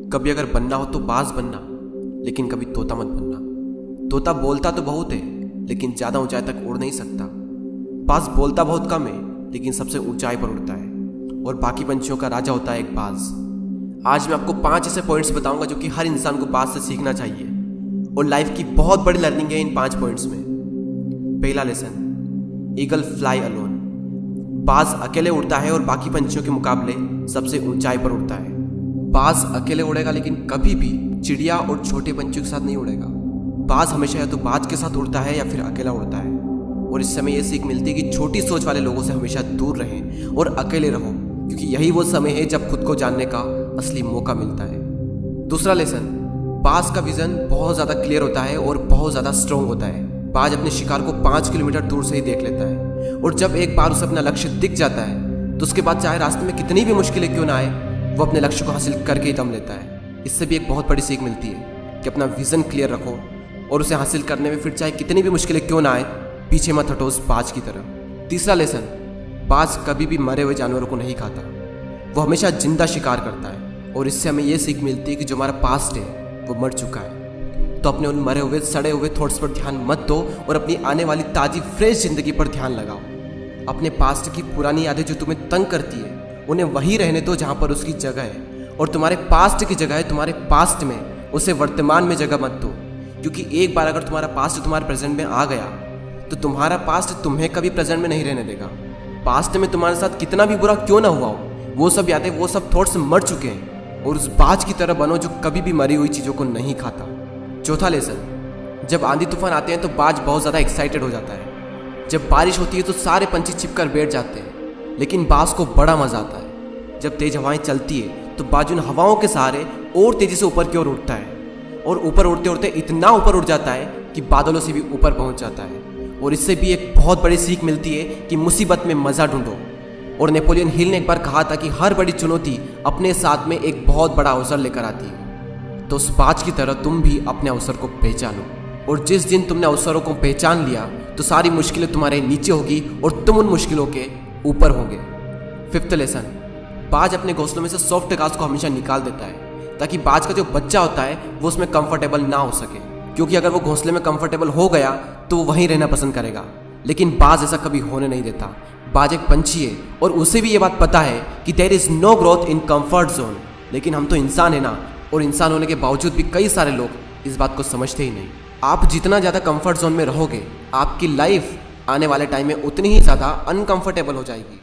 कभी अगर बनना हो तो बाज बनना, लेकिन कभी तोता मत बनना। तोता बोलता तो बहुत है, लेकिन ज्यादा ऊंचाई तक उड़ नहीं सकता। बाज बोलता बहुत कम है, लेकिन सबसे ऊंचाई पर उड़ता है, और बाकी पंछियों का राजा होता है एक बाज। आज मैं आपको 5 ऐसे पॉइंट्स बताऊंगा जो कि हर इंसान को बाज से सीखना चाहिए, और लाइफ की बहुत बड़ी लर्निंग है इन 5 पॉइंट्स में। पहला लेसन, ईगल फ्लाई अलोन। बाज अकेले उड़ता है और बाकी पंछियों के मुकाबले सबसे ऊंचाई पर उड़ता है। बाज अकेले उड़ेगा, लेकिन कभी भी चिड़िया और छोटे पंछियों के साथ नहीं उड़ेगा। बाज हमेशा या तो बाज के साथ उड़ता है या फिर अकेला उड़ता है। और इस समय यह सीख मिलती है कि छोटी सोच वाले लोगों से हमेशा दूर रहें और अकेले रहो, क्योंकि यही वो समय है जब खुद को जानने का असली मौका मिलता है। दूसरा लेसन, बाज का विजन बहुत ज़्यादा क्लियर होता है और बहुत ज़्यादा स्ट्रॉन्ग होता है। बाज अपने शिकार को 5 किलोमीटर दूर से ही देख लेता है, और जब एक बार उसे अपना लक्ष्य दिख जाता है तो उसके बाद चाहे रास्ते में कितनी भी मुश्किलें क्यों ना आए, वो अपने लक्ष्य को हासिल करके ही दम लेता है। इससे भी एक बहुत बड़ी सीख मिलती है कि अपना विजन क्लियर रखो और उसे हासिल करने में फिर चाहे कितनी भी मुश्किलें क्यों ना आए, पीछे मत हटो उस बाज की तरह। तीसरा लेसन, बाज कभी भी मरे हुए जानवरों को नहीं खाता, वो हमेशा जिंदा शिकार करता है। और इससे हमें यह सीख मिलती है कि जो हमारा पास्ट है वो मर चुका है, तो अपने उन मरे हुए सड़े हुए थॉट्स पर ध्यान मत दो और अपनी आने वाली ताज़ी फ्रेश जिंदगी पर ध्यान लगाओ। अपने पास्ट की पुरानी यादें जो तुम्हें तंग करती है उन्हें वहीं रहने दो जहाँ पर उसकी जगह है, और तुम्हारे पास्ट की जगह है तुम्हारे पास्ट में, उसे वर्तमान में जगह मत दो। क्योंकि एक बार अगर तुम्हारा पास्ट तुम्हारे प्रेजेंट में आ गया तो तुम्हारा पास्ट तुम्हें कभी प्रेजेंट में नहीं रहने देगा। पास्ट में तुम्हारे साथ कितना भी बुरा क्यों ना हुआ हो, वो सब यादें, वो सब थॉट्स मर चुके हैं, और उस बाज की तरह बनो जो कभी भी मरी हुई चीज़ों को नहीं खाता। चौथा लेसन, जब आंधी तूफान आते हैं तो बाज बहुत ज़्यादा एक्साइटेड हो जाता है। जब बारिश होती है तो सारे पंछी छिपकर बैठ जाते हैं, लेकिन बाज को बड़ा मजा आता है। जब तेज हवाएं चलती है तो बाज उन हवाओं के सहारे और तेजी से ऊपर की ओर उठता है, और ऊपर उड़ते उड़ते इतना ऊपर उड़ जाता है कि बादलों से भी ऊपर पहुंच जाता है। और इससे भी एक बहुत बड़ी सीख मिलती है कि मुसीबत में मजा ढूंढो। और नेपोलियन हिल ने एक बार कहा था कि हर बड़ी चुनौती अपने साथ में एक बहुत बड़ा अवसर लेकर आती है। तो उस बाज की तरह तुम भी अपने अवसर को पहचानो, और जिस दिन तुमने अवसरों को पहचान लिया तो सारी मुश्किलें तुम्हारे नीचे होगी और तुम उन मुश्किलों के ऊपर होगे। फिफ्थ लेसन, बाज अपने घोंसलों में से सॉफ्ट घास को हमेशा निकाल देता है, ताकि बाज का जो बच्चा होता है वो उसमें कंफर्टेबल ना हो सके। क्योंकि अगर वो घोंसले में कंफर्टेबल हो गया तो वो वहीं रहना पसंद करेगा, लेकिन बाज ऐसा कभी होने नहीं देता। बाज एक पंछी है और उसे भी ये बात पता है कि there is no growth in comfort zone. लेकिन हम तो इंसान है ना, और इंसान होने के बावजूद भी कई सारे लोग इस बात को समझते ही नहीं। आप जितना ज़्यादा कंफर्ट जोन में रहोगे, आपकी लाइफ आने वाले टाइम में उतनी ही ज़्यादा अनकंफर्टेबल हो जाएगी।